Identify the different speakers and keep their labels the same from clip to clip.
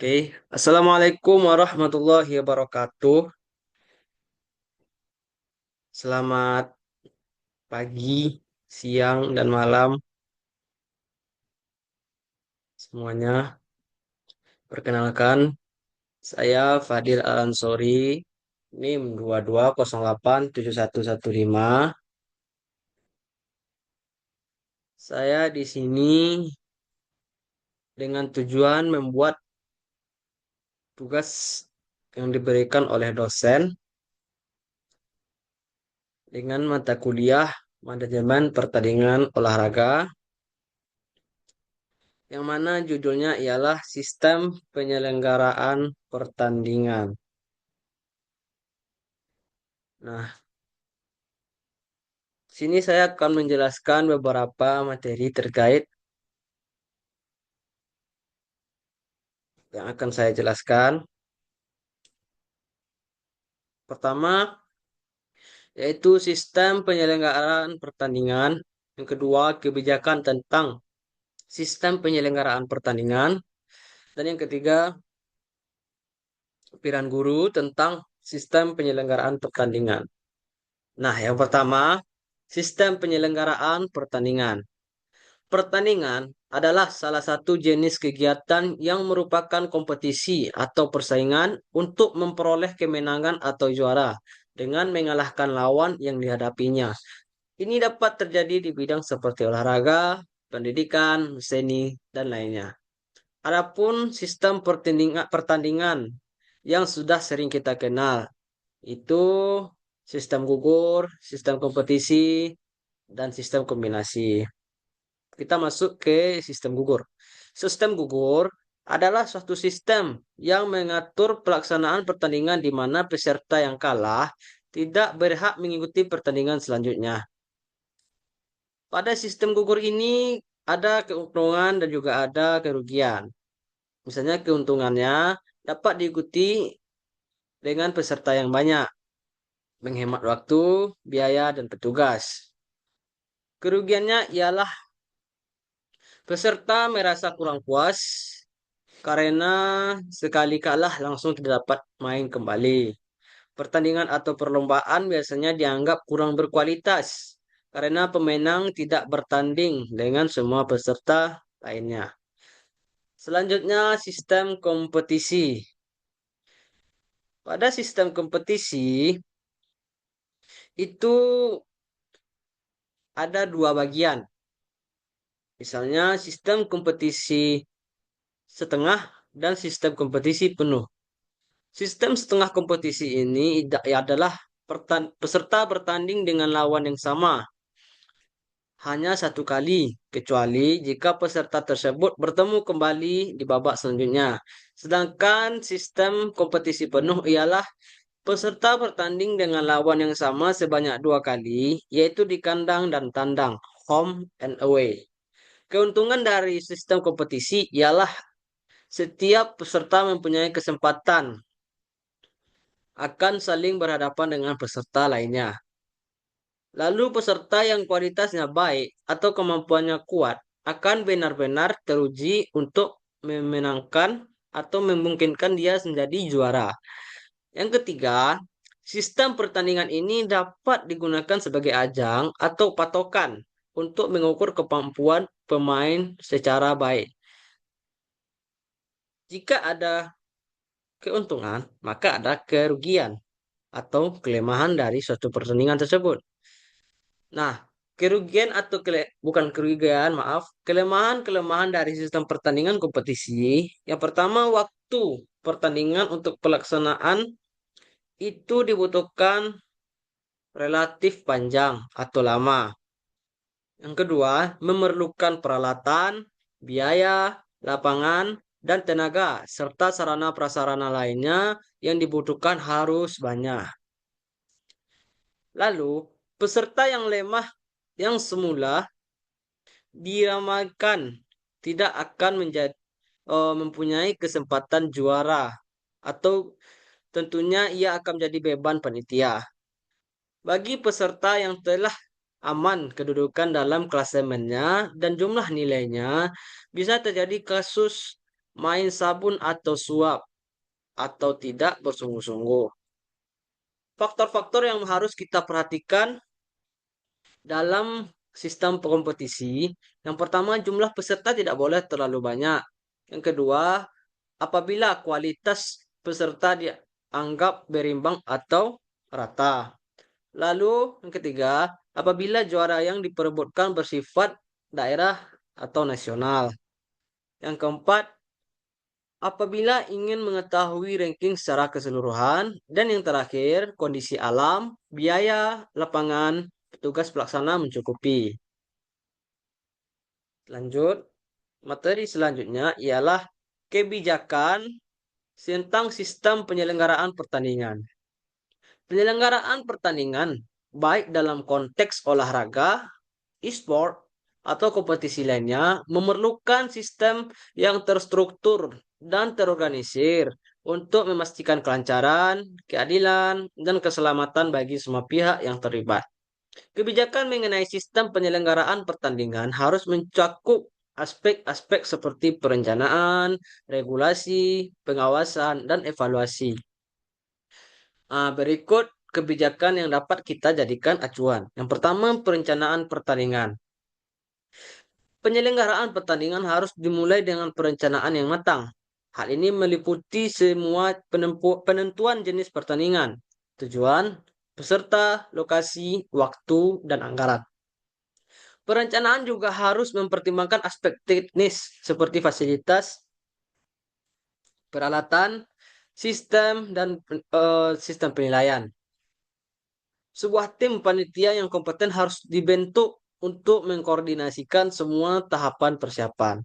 Speaker 1: Oke, Assalamualaikum warahmatullahi wabarakatuh. Selamat pagi, siang, dan malam semuanya. Perkenalkan, saya Fadil Al-Ansori, NIM 22087115. Saya di sini dengan tujuan membuat tugas yang diberikan oleh dosen dengan mata kuliah Manajemen Pertandingan Olahraga, yang mana judulnya ialah Sistem Penyelenggaraan Pertandingan. Nah, sini saya akan menjelaskan beberapa materi terkait yang akan saya jelaskan. Pertama, yaitu sistem penyelenggaraan pertandingan. Yang kedua, kebijakan tentang sistem penyelenggaraan pertandingan. Dan yang ketiga, piran guru tentang sistem penyelenggaraan pertandingan. Nah, yang pertama, sistem penyelenggaraan pertandingan. Pertandingan adalah salah satu jenis kegiatan yang merupakan kompetisi atau persaingan untuk memperoleh kemenangan atau juara dengan mengalahkan lawan yang dihadapinya. Ini dapat terjadi di bidang seperti olahraga, pendidikan, seni, dan lainnya. Adapun sistem pertandingan yang sudah sering kita kenal itu sistem gugur, sistem kompetisi, dan sistem kombinasi. Kita masuk ke sistem gugur. Sistem gugur adalah suatu sistem yang mengatur pelaksanaan pertandingan di mana peserta yang kalah tidak berhak mengikuti pertandingan selanjutnya. Pada sistem gugur ini ada keuntungan dan juga ada kerugian. Misalnya keuntungannya dapat diikuti dengan peserta yang banyak, menghemat waktu, biaya, dan petugas. Kerugiannya ialah peserta merasa kurang puas karena sekali kalah langsung tidak dapat main kembali. Pertandingan atau perlombaan biasanya dianggap kurang berkualitas karena pemenang tidak bertanding dengan semua peserta lainnya. Selanjutnya, sistem kompetisi. Pada sistem kompetisi itu ada dua bagian. Misalnya sistem kompetisi setengah dan sistem kompetisi penuh. Sistem setengah kompetisi ini adalah peserta bertanding dengan lawan yang sama hanya satu kali, kecuali jika peserta tersebut bertemu kembali di babak selanjutnya. Sedangkan sistem kompetisi penuh ialah peserta bertanding dengan lawan yang sama sebanyak dua kali, yaitu di kandang dan tandang, home and away. Keuntungan dari sistem kompetisi ialah setiap peserta mempunyai kesempatan akan saling berhadapan dengan peserta lainnya. Lalu peserta yang kualitasnya baik atau kemampuannya kuat akan benar-benar teruji untuk memenangkan atau memungkinkan dia menjadi juara. Yang ketiga, sistem pertandingan ini dapat digunakan sebagai ajang atau patokan untuk mengukur kemampuan pemain secara baik. Jika ada keuntungan, maka ada kerugian atau kelemahan dari suatu pertandingan tersebut. Nah, kerugian atau bukan kerugian, maaf, kelemahan-kelemahan dari sistem pertandingan kompetisi. Yang pertama, waktu pertandingan untuk pelaksanaan itu dibutuhkan relatif panjang atau lama. Yang kedua, memerlukan peralatan, biaya, lapangan, dan tenaga, serta sarana prasarana lainnya yang dibutuhkan harus banyak. Lalu, peserta yang lemah yang semula diramalkan tidak akan mempunyai kesempatan juara atau tentunya ia akan menjadi beban panitia. Bagi peserta yang telah aman kedudukan dalam klasemennya dan jumlah nilainya, bisa terjadi kasus main sabun atau suap, atau tidak bersungguh-sungguh. Faktor-faktor yang harus kita perhatikan dalam sistem kompetisi, yang pertama jumlah peserta tidak boleh terlalu banyak. Yang kedua, apabila kualitas peserta dianggap berimbang atau rata. Lalu yang ketiga, apabila juara yang diperebutkan bersifat daerah atau nasional. Yang keempat, apabila ingin mengetahui ranking secara keseluruhan. Dan yang terakhir, kondisi alam, biaya, lapangan, petugas pelaksana mencukupi. Lanjut, materi selanjutnya ialah kebijakan tentang sistem penyelenggaraan pertandingan. Penyelenggaraan pertandingan, baik dalam konteks olahraga, e-sport, atau kompetisi lainnya, memerlukan sistem yang terstruktur dan terorganisir untuk memastikan kelancaran, keadilan, dan keselamatan bagi semua pihak yang terlibat. Kebijakan mengenai sistem penyelenggaraan pertandingan harus mencakup aspek-aspek seperti perencanaan, regulasi, pengawasan, dan evaluasi. Berikut kebijakan yang dapat kita jadikan acuan. Yang pertama, perencanaan pertandingan. Penyelenggaraan pertandingan harus dimulai dengan perencanaan yang matang. Hal ini meliputi semua penentuan jenis pertandingan, tujuan, peserta, lokasi, waktu, dan anggaran. Perencanaan juga harus mempertimbangkan aspek teknis seperti fasilitas, peralatan, sistem, dan sistem penilaian. Sebuah tim panitia yang kompeten harus dibentuk untuk mengkoordinasikan semua tahapan persiapan.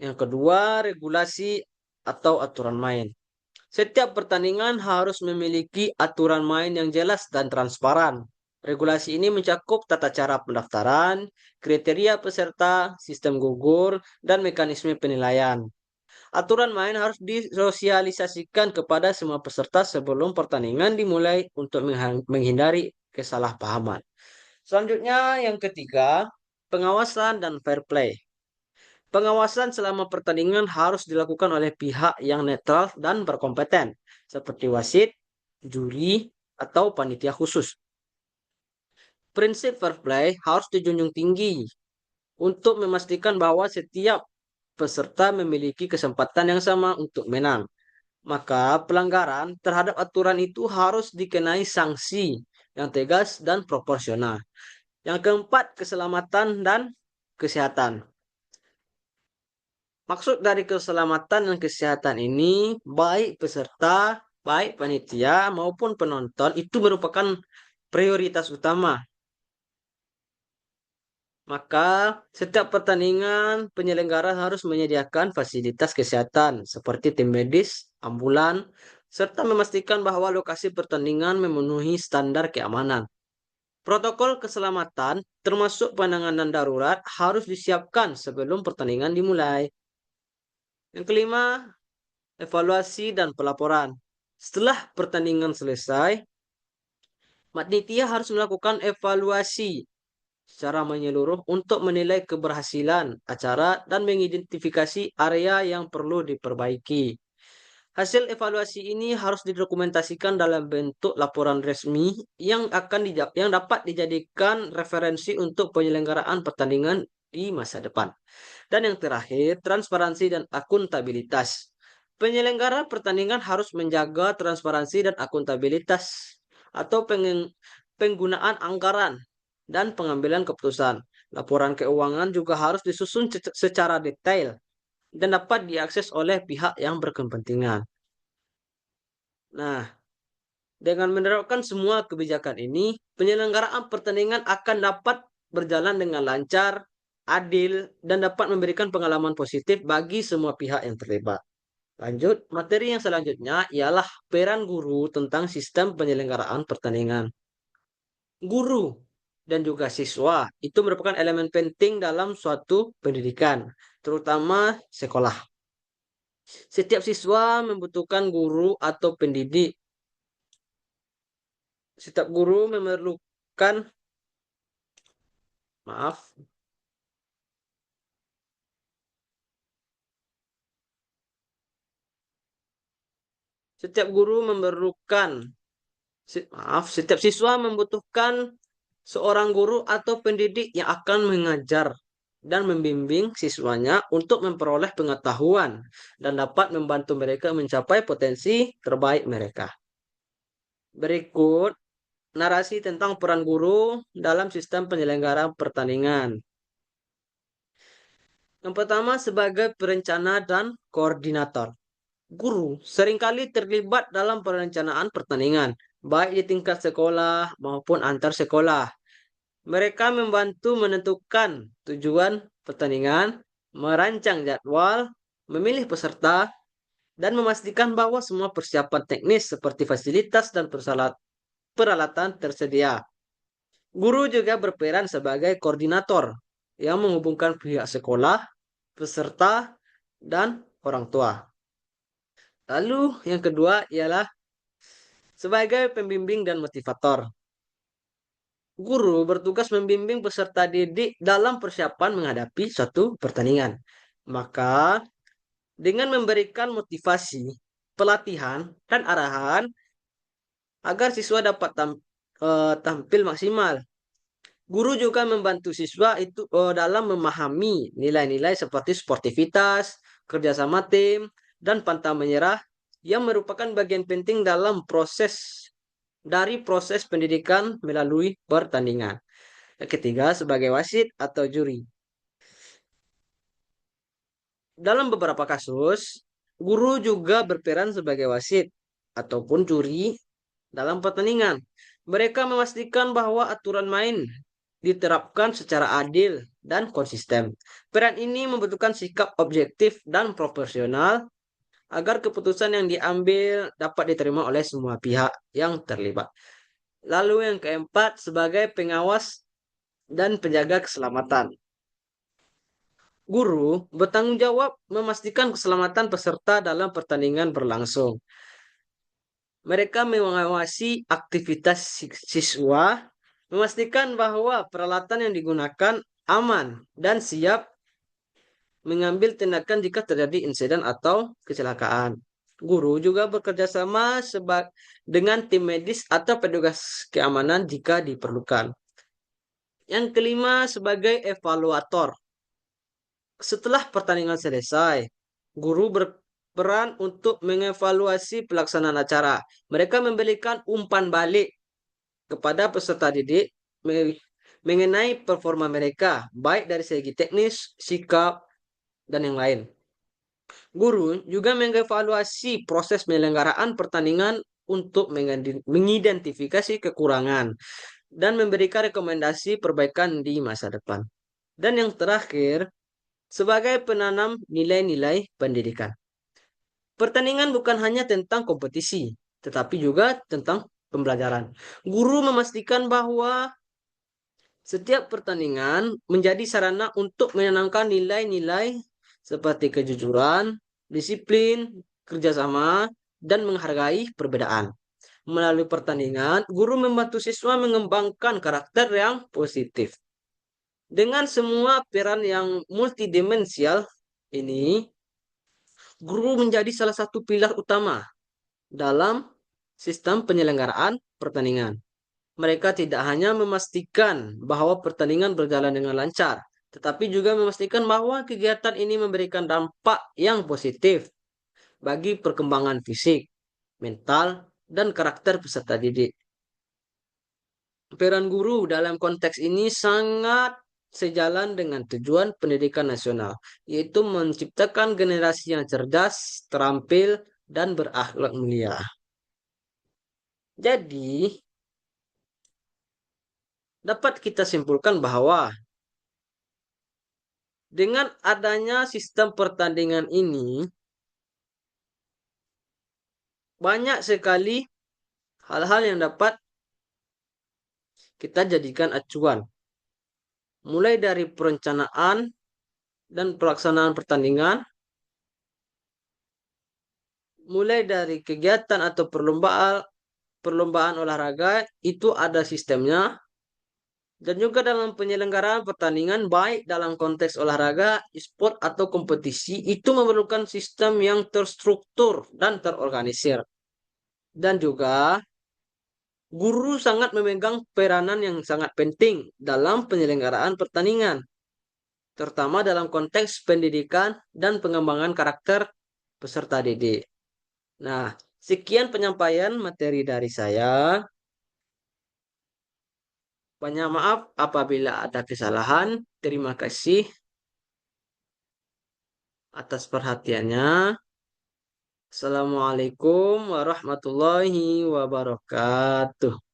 Speaker 1: Yang kedua, regulasi atau aturan main. Setiap pertandingan harus memiliki aturan main yang jelas dan transparan. Regulasi ini mencakup tata cara pendaftaran, kriteria peserta, sistem gugur, dan mekanisme penilaian. Aturan main harus disosialisasikan kepada semua peserta sebelum pertandingan dimulai untuk menghindari kesalahpahaman. Selanjutnya yang ketiga, pengawasan dan fair play. Pengawasan selama pertandingan harus dilakukan oleh pihak yang netral dan berkompeten, seperti wasit, juri, atau panitia khusus. Prinsip fair play harus dijunjung tinggi untuk memastikan bahwa setiap peserta memiliki kesempatan yang sama untuk menang. Maka pelanggaran terhadap aturan itu harus dikenai sanksi yang tegas dan proporsional. Yang keempat, keselamatan dan kesehatan. Maksud dari keselamatan dan kesehatan ini, baik peserta, baik panitia maupun penonton itu merupakan prioritas utama. Maka setiap pertandingan penyelenggara harus menyediakan fasilitas kesehatan seperti tim medis, ambulan, serta memastikan bahwa lokasi pertandingan memenuhi standar keamanan. Protokol keselamatan termasuk penanganan darurat harus disiapkan sebelum pertandingan dimulai. Yang kelima, evaluasi dan pelaporan. Setelah pertandingan selesai, panitia harus melakukan evaluasi secara menyeluruh untuk menilai keberhasilan acara dan mengidentifikasi area yang perlu diperbaiki. Hasil evaluasi ini harus didokumentasikan dalam bentuk laporan resmi yang dapat dijadikan referensi untuk penyelenggaraan pertandingan di masa depan. Dan yang terakhir, transparansi dan akuntabilitas. Penyelenggara pertandingan harus menjaga transparansi dan akuntabilitas atau penggunaan anggaran dan pengambilan keputusan. Laporan keuangan juga harus disusun secara detail dan dapat diakses oleh pihak yang berkepentingan. Nah, dengan menerapkan semua kebijakan ini, penyelenggaraan pertandingan akan dapat berjalan dengan lancar, adil, dan dapat memberikan pengalaman positif bagi semua pihak yang terlibat. Lanjut, materi yang selanjutnya ialah peran guru tentang sistem penyelenggaraan pertandingan. Guru dan juga siswa itu merupakan elemen penting dalam suatu pendidikan, terutama sekolah. Setiap siswa membutuhkan guru atau pendidik. Setiap guru memerlukan, maaf, Setiap guru memerlukan, setiap siswa membutuhkan seorang guru atau pendidik yang akan mengajar dan membimbing siswanya untuk memperoleh pengetahuan dan dapat membantu mereka mencapai potensi terbaik mereka. Berikut narasi tentang peran guru dalam sistem penyelenggaraan pertandingan. Yang pertama, sebagai perencana dan koordinator. Guru seringkali terlibat dalam perencanaan pertandingan, baik di tingkat sekolah maupun antar sekolah. Mereka membantu menentukan tujuan pertandingan, merancang jadwal, memilih peserta, dan memastikan bahwa semua persiapan teknis seperti fasilitas dan peralatan tersedia. Guru juga berperan sebagai koordinator yang menghubungkan pihak sekolah, peserta, dan orang tua. Lalu yang kedua ialah sebagai pembimbing dan motivator. Guru bertugas membimbing peserta didik dalam persiapan menghadapi suatu pertandingan. Maka dengan memberikan motivasi, pelatihan, dan arahan agar siswa dapat tampil maksimal. Guru juga membantu siswa itu dalam memahami nilai-nilai seperti sportivitas, kerjasama tim, dan pantang menyerah yang merupakan bagian penting dalam proses pendidikan melalui pertandingan. Yang ketiga, sebagai wasit atau juri. Dalam beberapa kasus, guru juga berperan sebagai wasit ataupun juri dalam pertandingan. Mereka memastikan bahwa aturan main diterapkan secara adil dan konsisten. Peran ini membutuhkan sikap objektif dan proporsional agar keputusan yang diambil dapat diterima oleh semua pihak yang terlibat. Lalu yang keempat, sebagai pengawas dan penjaga keselamatan. Guru bertanggung jawab memastikan keselamatan peserta dalam pertandingan berlangsung. Mereka mengawasi aktivitas siswa, memastikan bahwa peralatan yang digunakan aman dan siap mengambil tindakan jika terjadi insiden atau kecelakaan. Guru juga bekerja sama dengan tim medis atau petugas keamanan jika diperlukan. Yang kelima, sebagai evaluator. Setelah pertandingan selesai, guru berperan untuk mengevaluasi pelaksanaan acara. Mereka memberikan umpan balik kepada peserta didik mengenai performa mereka, baik dari segi teknis, sikap, dan yang lain. Guru juga mengevaluasi proses penyelenggaraan pertandingan untuk mengidentifikasi kekurangan dan memberikan rekomendasi perbaikan di masa depan. Dan yang terakhir, sebagai penanam nilai-nilai pendidikan. Pertandingan bukan hanya tentang kompetisi, tetapi juga tentang pembelajaran. Guru memastikan bahwa setiap pertandingan menjadi sarana untuk menanamkan nilai-nilai seperti kejujuran, disiplin, kerjasama, dan menghargai perbedaan. Melalui pertandingan, guru membantu siswa mengembangkan karakter yang positif. Dengan semua peran yang multidimensial ini, guru menjadi salah satu pilar utama dalam sistem penyelenggaraan pertandingan. Mereka tidak hanya memastikan bahwa pertandingan berjalan dengan lancar, tetapi juga memastikan bahwa kegiatan ini memberikan dampak yang positif bagi perkembangan fisik, mental, dan karakter peserta didik. Peran guru dalam konteks ini sangat sejalan dengan tujuan pendidikan nasional, yaitu menciptakan generasi yang cerdas, terampil, dan berakhlak mulia. Jadi, dapat kita simpulkan bahwa dengan adanya sistem pertandingan ini, banyak sekali hal-hal yang dapat kita jadikan acuan. Mulai dari perencanaan dan pelaksanaan pertandingan, mulai dari kegiatan atau perlombaan olahraga, itu ada sistemnya. Dan juga dalam penyelenggaraan pertandingan, baik dalam konteks olahraga, e-sport, atau kompetisi, itu memerlukan sistem yang terstruktur dan terorganisir. Dan juga guru sangat memegang peranan yang sangat penting dalam penyelenggaraan pertandingan, terutama dalam konteks pendidikan dan pengembangan karakter peserta didik. Nah, sekian penyampaian materi dari saya. Banyak maaf apabila ada kesalahan. Terima kasih atas perhatiannya. Assalamualaikum warahmatullahi wabarakatuh.